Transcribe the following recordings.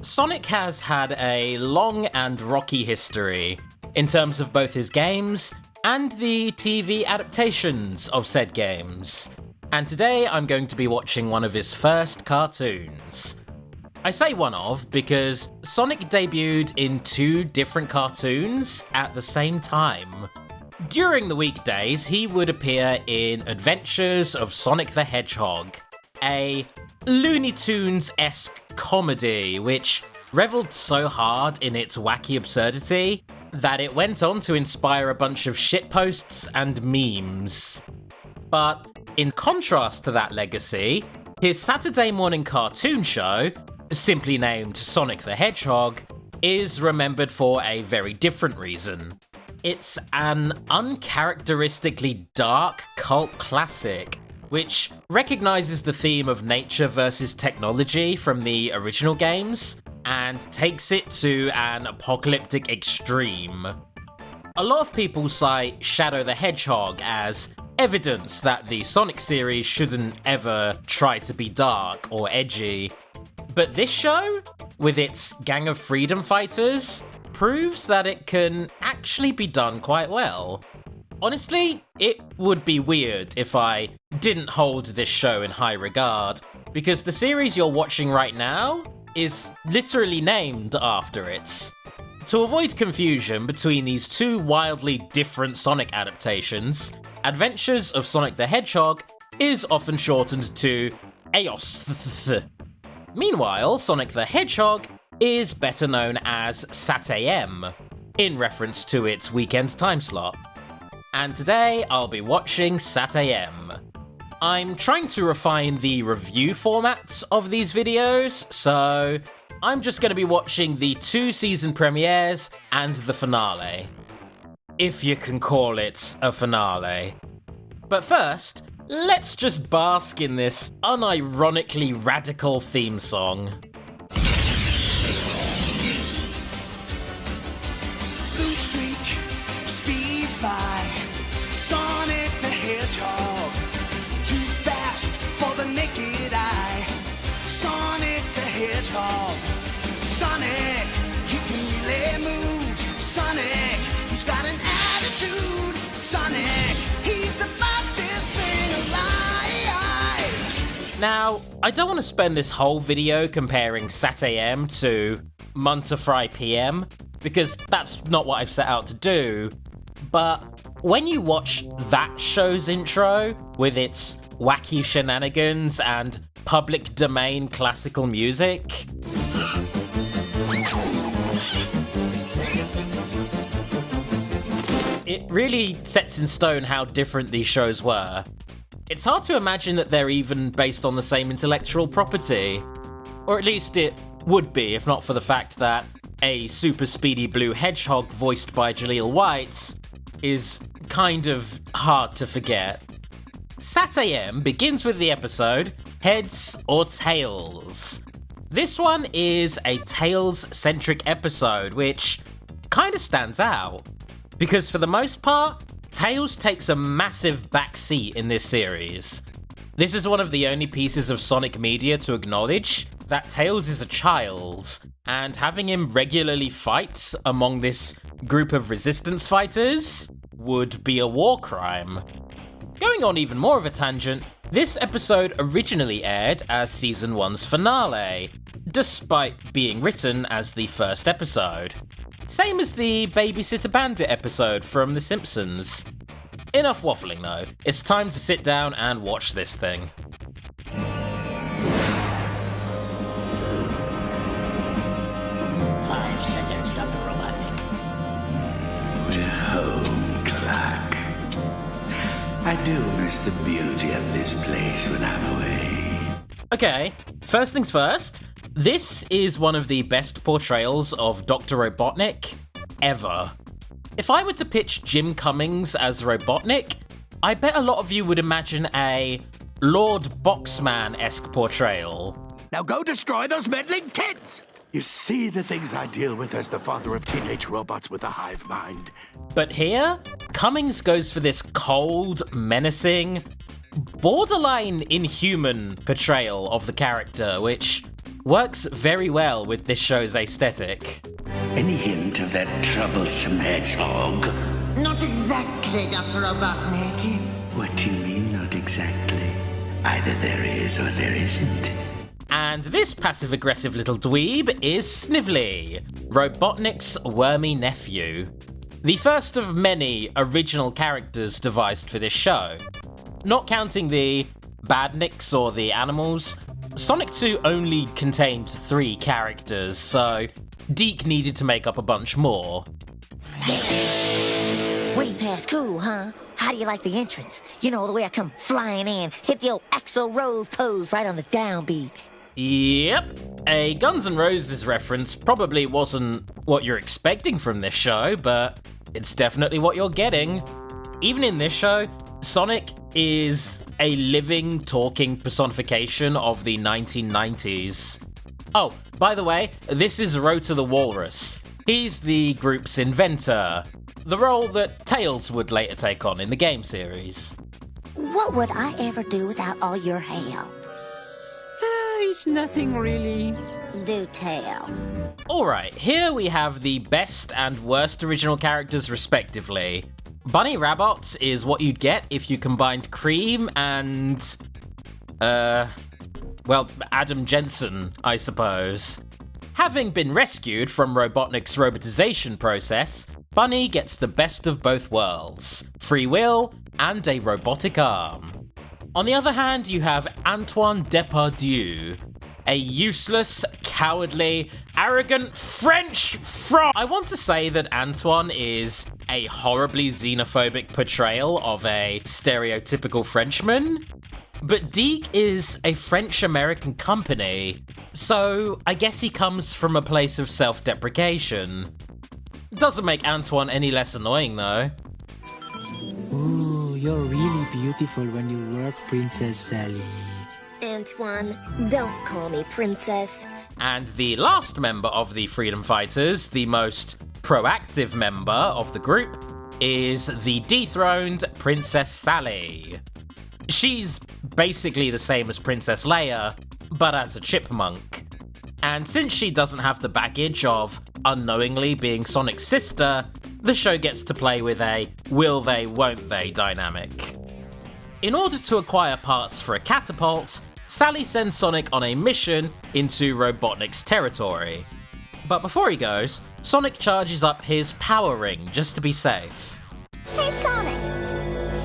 Sonic has had a long and rocky history in terms of both his games and the TV adaptations of said games. And today I'm going to be watching one of his first cartoons. I say one of because Sonic debuted in 2 different cartoons at the same time. During the weekdays, he would appear in Adventures of Sonic the Hedgehog, a Looney Tunes-esque comedy which revelled so hard in its wacky absurdity that it went on to inspire a bunch of shitposts and memes. But in contrast to that legacy, his Saturday morning cartoon show, simply named Sonic the Hedgehog, is remembered for a very different reason. It's an uncharacteristically dark cult classic, which recognises the theme of nature versus technology from the original games, and takes it to an apocalyptic extreme. A lot of people cite Shadow the Hedgehog as evidence that the Sonic series shouldn't ever try to be dark or edgy. But this show, with its gang of freedom fighters, proves that it can actually be done quite well. Honestly, it would be weird if I didn't hold this show in high regard, because the series you're watching right now is literally named after it. To avoid confusion between these 2 wildly different Sonic adaptations, Adventures of Sonic the Hedgehog is often shortened to AOS. Meanwhile, Sonic the Hedgehog is better known as SatAM, in reference to its weekend time slot. And today I'll be watching SatAM. I'm trying to refine the review format of these videos, so I'm just going to be watching the 2 season premieres and the finale. If you can call it a finale. But first, let's just bask in this unironically radical theme song. Blue streak speeds by, Sonic the Hedgehog, too fast for the naked eye. Sonic the Hedgehog, Sonic, he can really move. Sonic, he's got an attitude. Sonic, he's the fastest thing alive. Now, I don't want to spend this whole video comparing SatAM to Munterfry PM, because that's not what I've set out to do, but when you watch that show's intro, with its wacky shenanigans and public domain classical music, it really sets in stone how different these shows were. It's hard to imagine that they're even based on the same intellectual property. Or at least it would be, if not for the fact that a super speedy blue hedgehog voiced by Jaleel White is kind of hard to forget. SatAM begins with the episode Heads or Tails. This one is a Tails-centric episode, which kind of stands out. Because for the most part, Tails takes a massive backseat in this series. This is one of the only pieces of Sonic media to acknowledge that Tails is a child, and having him regularly fight among this group of resistance fighters would be a war crime. Going on even more of a tangent, this episode originally aired as Season 1's finale, despite being written as the first episode. Same as the Babysitter Bandit episode from The Simpsons. Enough waffling though, it's time to sit down and watch this thing. 5 seconds, Dr. Robotnik. We're home, Clark. I do miss the beauty of this place when I'm away. Okay, first things first, this is one of the best portrayals of Dr. Robotnik ever. If I were to pitch Jim Cummings as Robotnik, I bet a lot of you would imagine a Lord Boxman-esque portrayal. Now go destroy those meddling kids! You see the things I deal with as the father of teenage robots with a hive mind. But here, Cummings goes for this cold, menacing, borderline inhuman portrayal of the character, which works very well with this show's aesthetic. Any hint of that troublesome hedgehog? Not exactly, Dr. Robotnik. What do you mean, not exactly? Either there is or there isn't. And this passive-aggressive little dweeb is Snively, Robotnik's wormy nephew. The first of many original characters devised for this show. Not counting the Badniks or the animals, Sonic 2 only contained 3 characters, so Deke needed to make up a bunch more. Way past cool, huh? How do you like the entrance? You know, the way I come flying in, hit the old Axl Rose pose right on the downbeat. Yep, a Guns N' Roses reference probably wasn't what you're expecting from this show, but it's definitely what you're getting. Even in this show, Sonic is a living, talking personification of the 1990s. Oh, by the way, this is Rota the Walrus. He's the group's inventor, the role that Tails would later take on in the game series. What would I ever do without all your help? It's nothing really. Do tell. Alright, here we have the best and worst original characters respectively. Bunny Rabbit is what you'd get if you combined Cream and... Adam Jensen, I suppose. Having been rescued from Robotnik's robotization process, Bunny gets the best of both worlds, free will and a robotic arm. On the other hand, you have Antoine Depardieu, a useless, cowardly, arrogant French frog. I want to say that Antoine is a horribly xenophobic portrayal of a stereotypical Frenchman, but Deke is a French-American company, so I guess he comes from a place of self-deprecation. Doesn't make Antoine any less annoying, though. Ooh, you're really beautiful when you work, Princess Sally. Antoine, don't call me princess. And the last member of the Freedom Fighters, the most proactive member of the group, is the dethroned Princess Sally. She's basically the same as Princess Leia, but as a chipmunk. And since she doesn't have the baggage of unknowingly being Sonic's sister, the show gets to play with a will they, won't they dynamic. In order to acquire parts for a catapult, Sally sends Sonic on a mission into Robotnik's territory. But before he goes, Sonic charges up his power ring just to be safe. Hey Sonic,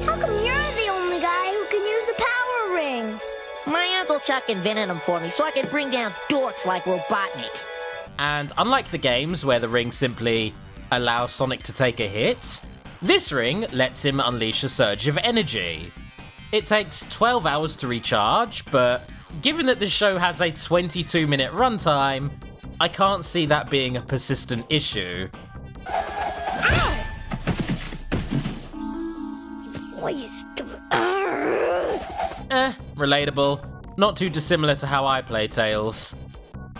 how come you're the only guy who can use the power rings? My Uncle Chuck invented them for me so I could bring down dorks like Robotnik. And unlike the games where the ring simply allows Sonic to take a hit, this ring lets him unleash a surge of energy. It takes 12 hours to recharge, but given that the show has a 22-minute runtime, I can't see that being a persistent issue. What you doing? Relatable. Not too dissimilar to how I play Tails.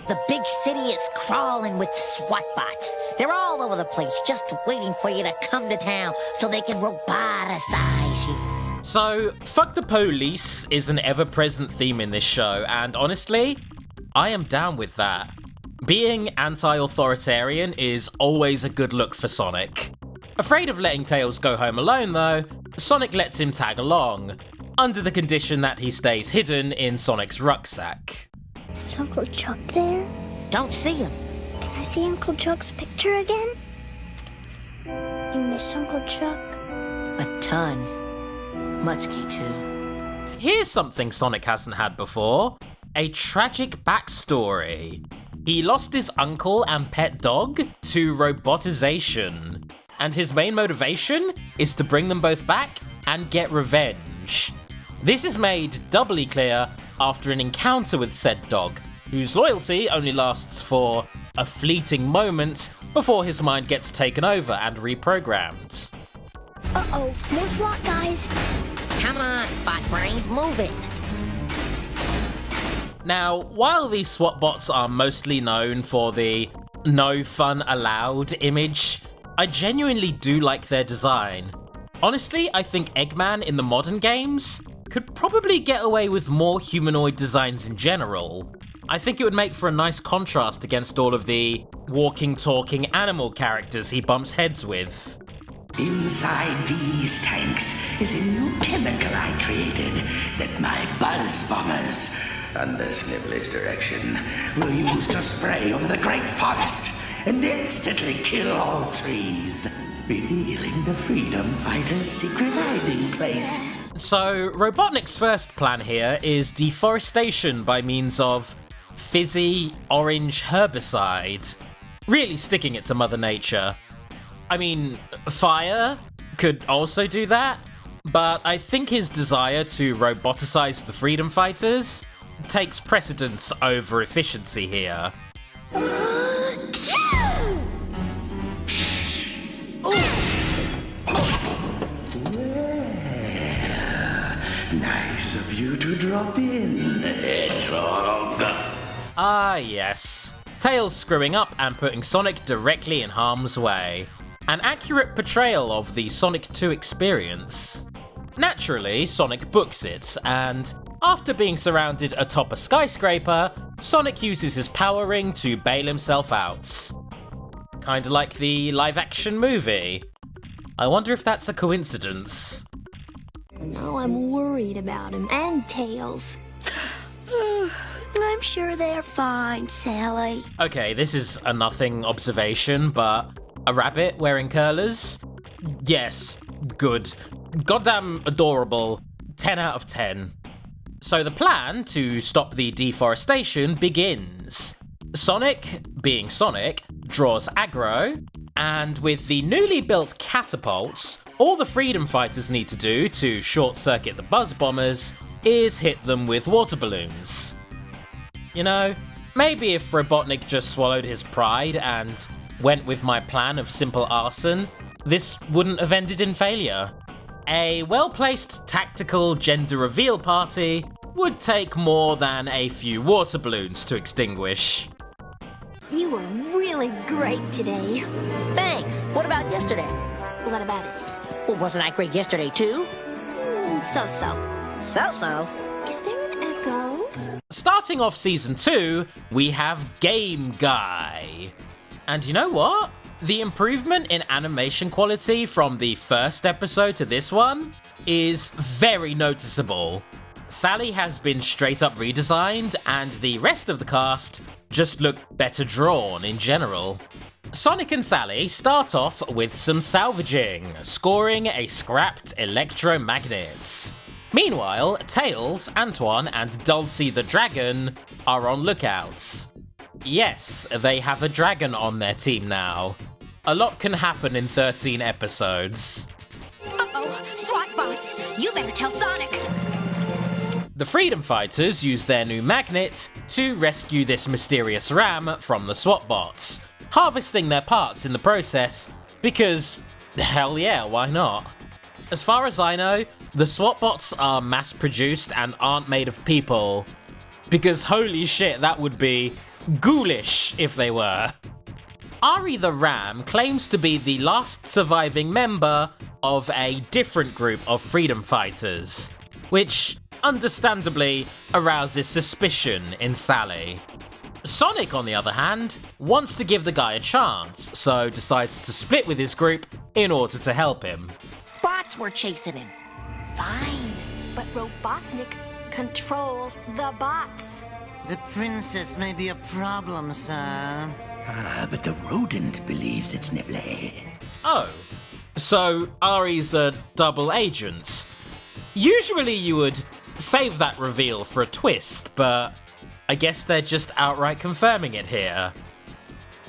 The big city is crawling with SWAT bots. They're all over the place, just waiting for you to come to town so they can roboticize you. So, fuck the police is an ever-present theme in this show, and honestly, I am down with that. Being anti-authoritarian is always a good look for Sonic. Afraid of letting Tails go home alone though, Sonic lets him tag along, under the condition that he stays hidden in Sonic's rucksack. Is Uncle Chuck there? Don't see him. Can I see Uncle Chuck's picture again? You miss Uncle Chuck? A ton. Mutsky, too. Here's something Sonic hasn't had before. A tragic backstory. He lost his uncle and pet dog to robotization. And his main motivation is to bring them both back and get revenge. This is made doubly clear after an encounter with said dog, whose loyalty only lasts for a fleeting moment before his mind gets taken over and reprogrammed. Uh-oh, more SWAT guys. Come on, bot brains, move it. Now, while these SWAT bots are mostly known for the no fun allowed image, I genuinely do like their design. Honestly, I think Eggman in the modern games could probably get away with more humanoid designs in general. I think it would make for a nice contrast against all of the walking, talking animal characters he bumps heads with. Inside these tanks is a new chemical I created that my buzz bombers, under Snibbler's direction, will use to spray over the great forest and instantly kill all trees, revealing the freedom fighters' secret hiding place. So, Robotnik's first plan here is deforestation by means of fizzy orange herbicide, really sticking it to Mother Nature. I mean, fire could also do that, but I think his desire to roboticize the freedom fighters takes precedence over efficiency here. Nice of you to drop in, Hedgehog. Ah, yes. Tails screwing up and putting Sonic directly in harm's way. An accurate portrayal of the Sonic 2 experience. Naturally, Sonic books it, and after being surrounded atop a skyscraper, Sonic uses his power ring to bail himself out. Kinda like the live-action movie. I wonder if that's a coincidence. Now I'm worried about him and Tails. I'm sure they're fine, Sally. Okay, this is a nothing observation, but a rabbit wearing curlers? Yes, good. Goddamn adorable. 10 out of 10. So the plan to stop the deforestation begins. Sonic, being Sonic, draws aggro, and with the newly built catapults, all the freedom fighters need to do to short-circuit the buzz bombers is hit them with water balloons. You know, maybe if Robotnik just swallowed his pride and went with my plan of simple arson, this wouldn't have ended in failure. A well-placed tactical gender reveal party would take more than a few water balloons to extinguish. You were really great today. Thanks. What about yesterday? What about it? Well, wasn't I great yesterday, too? So-so. So-so? Is there an echo? Starting off Season 2, we have Game Guy. And you know what? The improvement in animation quality from the first episode to this one is very noticeable. Sally has been straight up redesigned, and the rest of the cast just look better drawn in general. Sonic and Sally start off with some salvaging, scoring a scrapped electromagnet. Meanwhile, Tails, Antoine, and Dulcie the Dragon are on lookouts. Yes, they have a dragon on their team now. A lot can happen in 13 episodes. Uh-oh, SWAT bots! You better tell Sonic! The freedom fighters use their new magnet to rescue this mysterious ram from the SWAT bots, harvesting their parts in the process because, hell yeah, why not? As far as I know, the SWAT bots are mass-produced and aren't made of people, because holy shit, that would be ghoulish if they were. Ari the Ram claims to be the last surviving member of a different group of freedom fighters, which understandably arouses suspicion in Sally. Sonic, on the other hand, wants to give the guy a chance, so decides to split with his group in order to help him. Bots were chasing him. Fine, but Robotnik controls the bots. The princess may be a problem, sir. But the rodent believes it's Nibbler. Oh, so Ari's a double agent. Usually you would save that reveal for a twist, but I guess they're just outright confirming it here.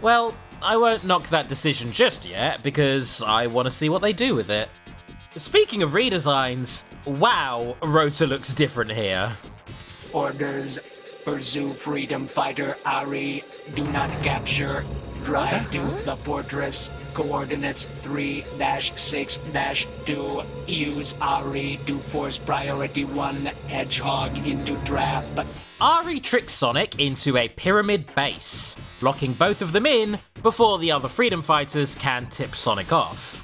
Well, I won't knock that decision just yet, because I want to see what they do with it. Speaking of redesigns, wow, Rota looks different here. Orders: pursue freedom fighter Ari, do not capture, drive to the fortress, coordinates 3-6-2, use Ari to force priority 1 Hedgehog into trap. Ari tricks Sonic into a pyramid base, blocking both of them in before the other freedom fighters can tip Sonic off.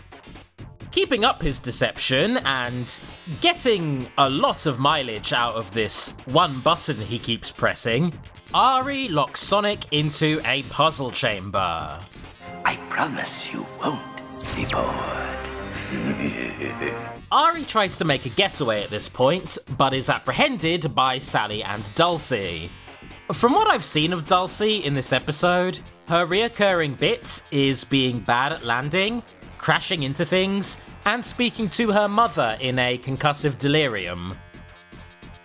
Keeping up his deception and getting a lot of mileage out of this one button he keeps pressing, Ari locks Sonic into a puzzle chamber. I promise you won't be bored. Ari tries to make a getaway at this point, but is apprehended by Sally and Dulcie. From what I've seen of Dulcie in this episode, her reoccurring bit is being bad at landing, crashing into things, and speaking to her mother in a concussive delirium.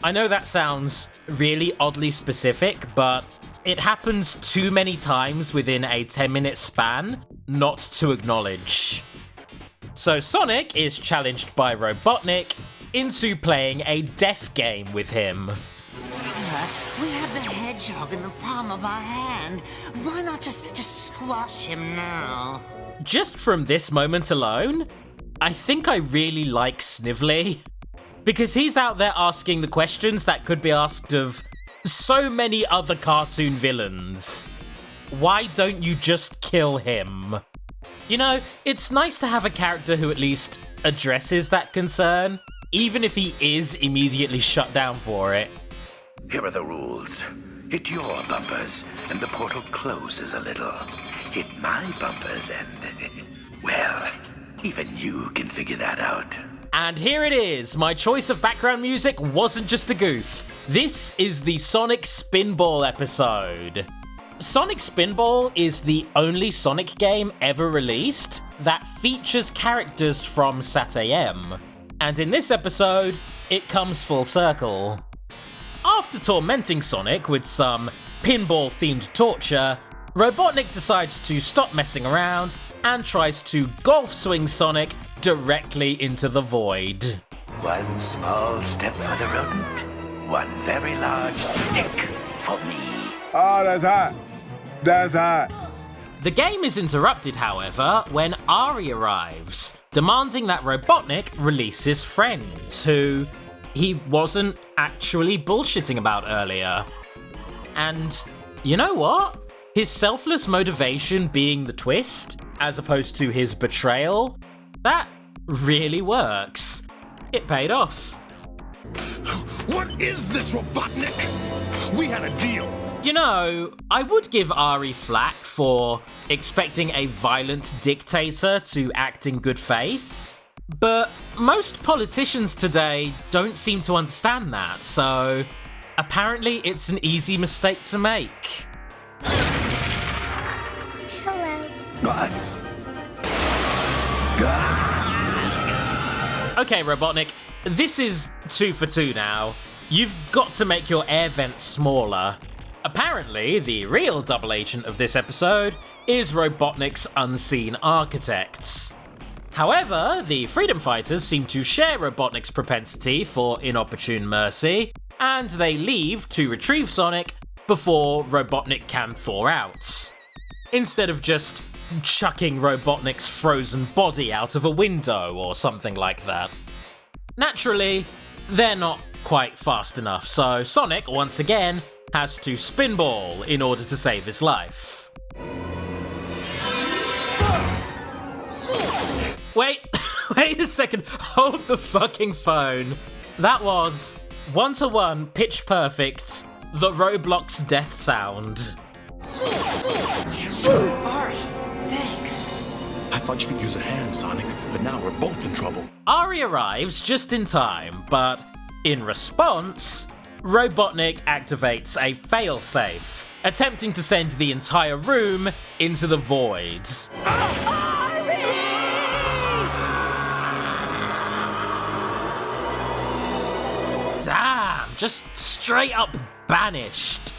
I know that sounds really oddly specific, but it happens too many times within a 10-minute span not to acknowledge. So Sonic is challenged by Robotnik into playing a death game with him. Sir, we have the hedgehog in the palm of our hand. Why not just squash him now? Just from this moment alone, I think I really like Snively. Because he's out there asking the questions that could be asked of so many other cartoon villains. Why don't you just kill him? You know, it's nice to have a character who at least addresses that concern, even if he is immediately shut down for it. Here are the rules. Hit your bumpers, and the portal closes a little. Hit my bumpers, and, well, even you can figure that out. And here it is. My choice of background music wasn't just a goof. This is the Sonic Spinball episode. Sonic Spinball is the only Sonic game ever released that features characters from SatAM. And in this episode, it comes full circle. After tormenting Sonic with some pinball-themed torture, Robotnik decides to stop messing around and tries to golf swing Sonic directly into the void. One small step for the rodent, one very large stick for me. Oh, that's hot. That's hot. The game is interrupted, however, when Ari arrives, demanding that Robotnik release his friends, who he wasn't actually bullshitting about earlier. And you know what? His selfless motivation being the twist, as opposed to his betrayal, that really works. It paid off. What is this, Robotnik? We had a deal. You know, I would give Ari flack for expecting a violent dictator to act in good faith, but most politicians today don't seem to understand that, so apparently it's an easy mistake to make. Hello. Okay, Robotnik, this is 2 for 2 now. You've got to make your air vents smaller. Apparently, the real double agent of this episode is Robotnik's unseen architect. However, the Freedom Fighters seem to share Robotnik's propensity for inopportune mercy, and they leave to retrieve Sonic before Robotnik can thaw out, instead of just chucking Robotnik's frozen body out of a window or something like that. Naturally, they're not quite fast enough, so Sonic, once again, has to spinball in order to save his life. Wait a second, hold the fucking phone. That was, 1-to-1, pitch perfect, the Roblox death sound. Ari, thanks. I thought you could use a hand, Sonic, but now we're both in trouble. Ari arrives just in time, but in response, Robotnik activates a failsafe, attempting to send the entire room into the void. Damn, just straight up banished.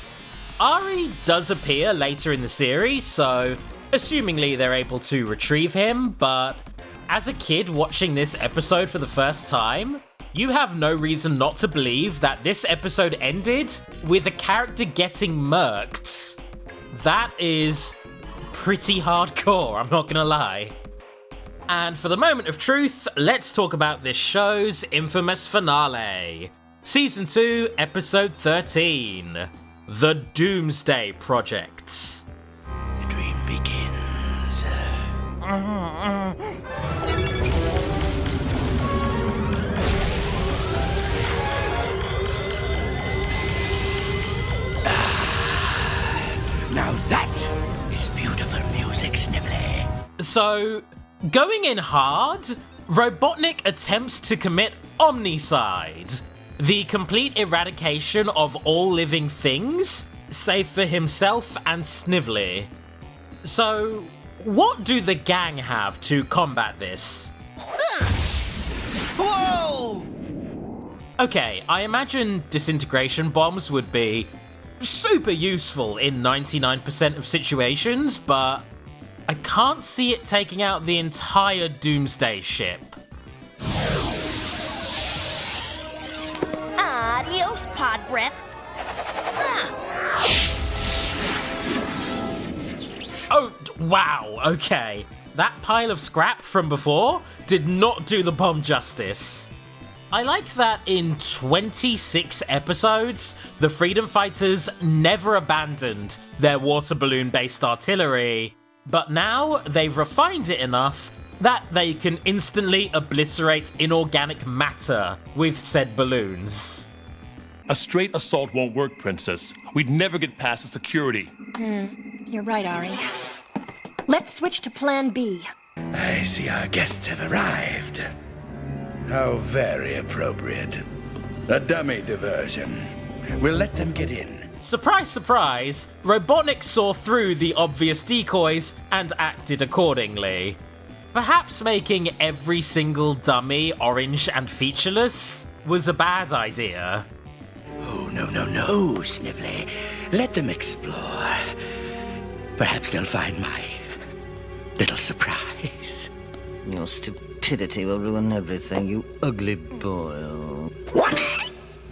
Ari does appear later in the series, so assumingly they're able to retrieve him, but as a kid watching this episode for the first time, you have no reason not to believe that this episode ended with a character getting murked. That is pretty hardcore, I'm not gonna lie. And for the moment of truth, let's talk about this show's infamous finale. Season 2, Episode 13, The Doomsday Project. The dream begins. So, going in hard, Robotnik attempts to commit Omnicide, the complete eradication of all living things, save for himself and Snively. So, what do the gang have to combat this? Whoa! Okay, I imagine disintegration bombs would be super useful in 99% of situations, but I can't see it taking out the entire Doomsday ship. Adios, pod breath. Oh, wow, okay. That pile of scrap from before did not do the bomb justice. I like that in 26 episodes, the Freedom Fighters never abandoned their water balloon-based artillery, but now they've refined it enough that they can instantly obliterate inorganic matter with said balloons. A straight assault won't work, Princess. We'd never get past the security. You're right, Ari. Let's switch to Plan B. I see our guests have arrived. How very appropriate. A dummy diversion. We'll let them get in. Surprise, surprise, Robotnik saw through the obvious decoys and acted accordingly. Perhaps making every single dummy orange and featureless was a bad idea. Oh, no, Snively. Let them explore. Perhaps they'll find my little surprise. Your stupidity will ruin everything, you ugly boy. What?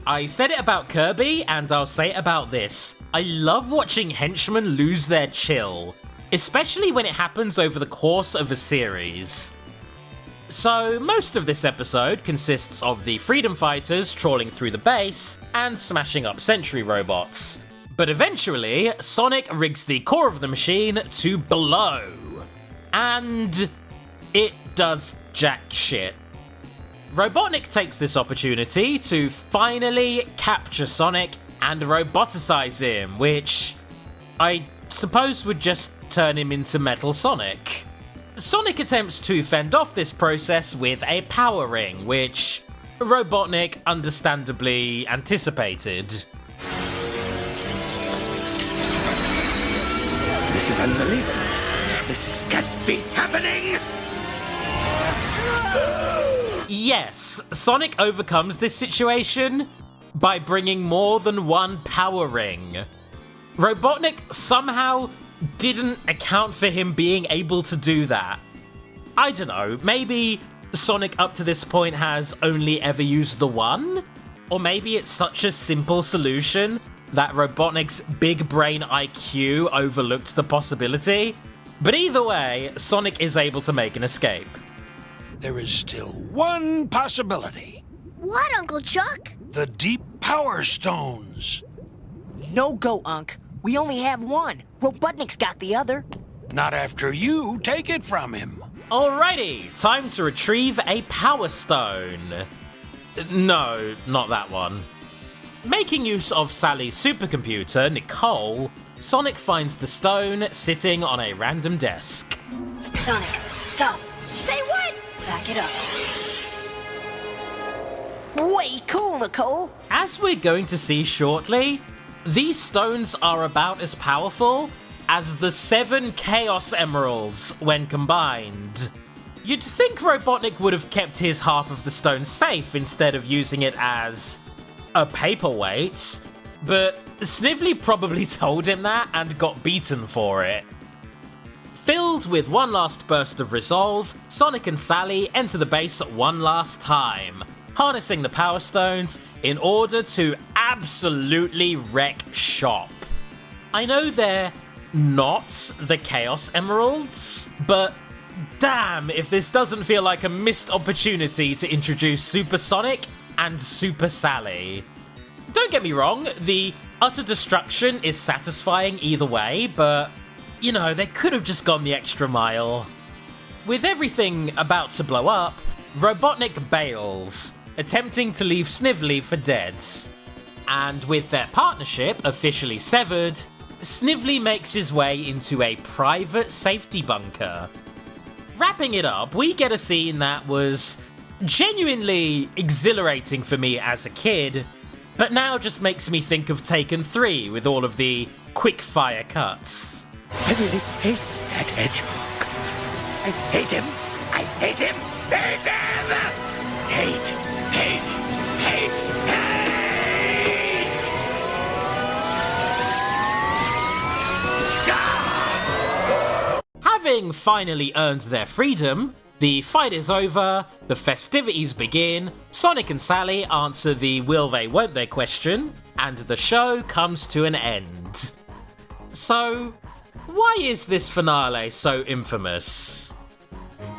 I said it about Kirby, and I'll say it about this. I love watching henchmen lose their chill, especially when it happens over the course of a series. So, most of this episode consists of the Freedom Fighters trawling through the base and smashing up sentry robots. But eventually, Sonic rigs the core of the machine to blow. And it does jack shit. Robotnik takes this opportunity to finally capture Sonic and roboticize him, which I suppose would just turn him into Metal Sonic. Sonic attempts to fend off this process with a power ring, which Robotnik understandably anticipated. This is unbelievable. This can't be happening! Yes, Sonic overcomes this situation by bringing more than one power ring. Robotnik somehow didn't account for him being able to do that. I don't know, maybe Sonic up to this point has only ever used the one? Or maybe it's such a simple solution that Robotnik's big brain IQ overlooked the possibility. But either way, Sonic is able to make an escape. There is still one possibility. What, Uncle Chuck? The deep power stones. No go, Unc. We only have one. Robotnik's got the other. Not after you take it from him. Alrighty, time to retrieve a power stone. No, not that one. Making use of Sally's supercomputer, Nicole, Sonic finds the stone sitting on a random desk. Sonic, stop. Say what? Back it up. Way cool, Nicole. As we're going to see shortly, these stones are about as powerful as the 7 Chaos Emeralds when combined. You'd think Robotnik would have kept his half of the stone safe instead of using it as a paperweight, but Snively probably told him that and got beaten for it. Filled with one last burst of resolve, Sonic and Sally enter the base one last time, harnessing the Power Stones in order to absolutely wreck shop. I know they're not the Chaos Emeralds, but damn if this doesn't feel like a missed opportunity to introduce Super Sonic and Super Sally. Don't get me wrong, the utter destruction is satisfying either way, but you know, they could have just gone the extra mile. With everything about to blow up, Robotnik bails, attempting to leave Snively for dead. And with their partnership officially severed, Snively makes his way into a private safety bunker. Wrapping it up, we get a scene that was genuinely exhilarating for me as a kid, but now just makes me think of Taken 3 with all of the quick-fire cuts. I really hate that hedgehog. I hate him. I hate him. Hate him! Hate, hate, hate, hate! Having finally earned their freedom, the fight is over, the festivities begin, Sonic and Sally answer the will they won't they question, and the show comes to an end. So, why is this finale so infamous?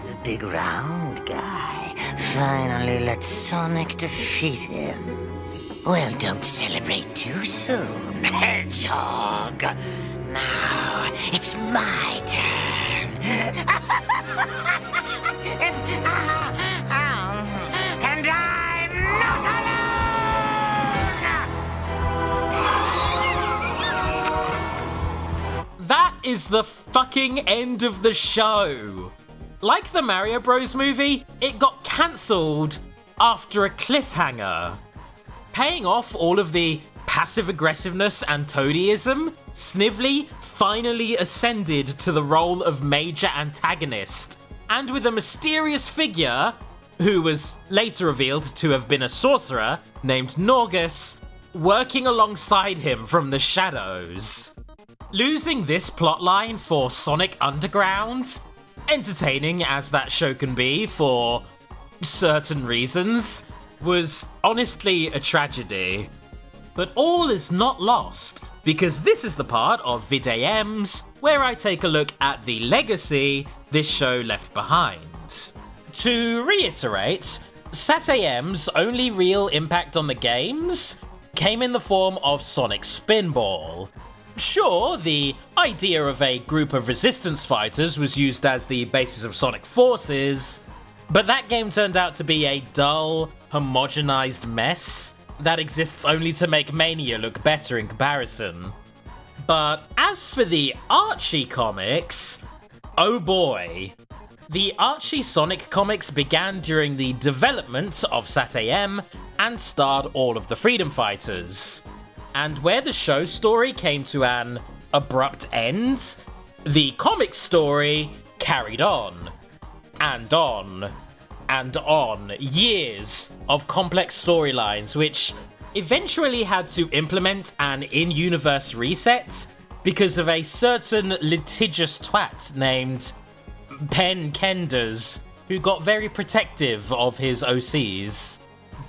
The big round guy finally let Sonic defeat him. Well, don't celebrate too soon, Hedgehog. Now, it's my turn. And I'm not alone! That is the fucking end of the show. Like the Mario Bros movie, it got cancelled after a cliffhanger. Paying off all of the passive-aggressiveness and toadyism, Snively finally ascended to the role of major antagonist, and with a mysterious figure, who was later revealed to have been a sorcerer named Norgus, working alongside him from the shadows. Losing this plotline for Sonic Underground, entertaining as that show can be for certain reasons, was honestly a tragedy. But all is not lost, because this is the part of VidAMs where I take a look at the legacy this show left behind. To reiterate, SatAM's only real impact on the games came in the form of Sonic Spinball. Sure, the idea of a group of resistance fighters was used as the basis of Sonic Forces, but that game turned out to be a dull, homogenized mess that exists only to make Mania look better in comparison. But as for the Archie comics, oh boy. The Archie Sonic comics began during the development of SatAM and starred all of the Freedom Fighters. And where the show story came to an abrupt end, the comic story carried on. And on. And on. Years of complex storylines, which eventually had to implement an in-universe reset because of a certain litigious twat named Pen Kenders, who got very protective of his OCs.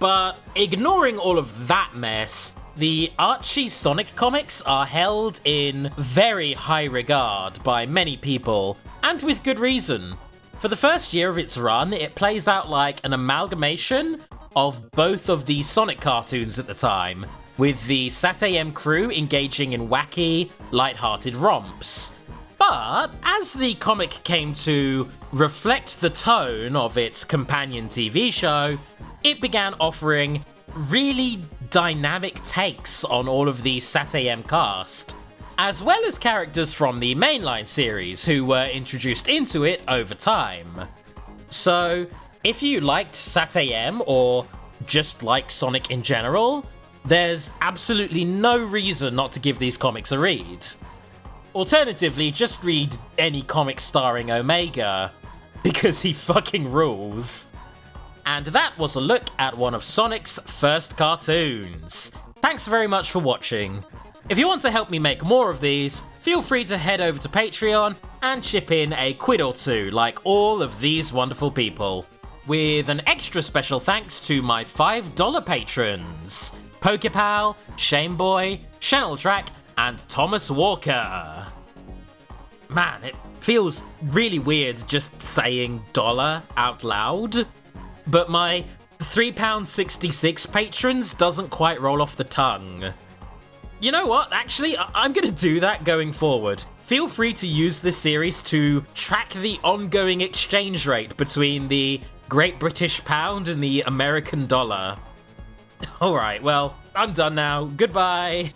But ignoring all of that mess, the Archie Sonic comics are held in very high regard by many people, and with good reason. For the first year of its run, it plays out like an amalgamation of both of the Sonic cartoons at the time, with the SatAM crew engaging in wacky, light-hearted romps. But as the comic came to reflect the tone of its companion TV show, it began offering really dynamic takes on all of the SatAM cast, as well as characters from the mainline series who were introduced into it over time. So, if you liked SatAM or just like Sonic in general, there's absolutely no reason not to give these comics a read. Alternatively, just read any comic starring Omega, because he fucking rules. And that was a look at one of Sonic's first cartoons. Thanks very much for watching. If you want to help me make more of these, feel free to head over to Patreon and chip in a quid or two like all of these wonderful people. With an extra special thanks to my $5 patrons, Pokepal, Shameboy, Channeltrack, and Thomas Walker. Man, it feels really weird just saying dollar out loud, but my £3.66 patrons doesn't quite roll off the tongue. You know what? Actually, I'm gonna do that going forward. Feel free to use this series to track the ongoing exchange rate between the Great British Pound and the American dollar. Alright, well, I'm done now. Goodbye.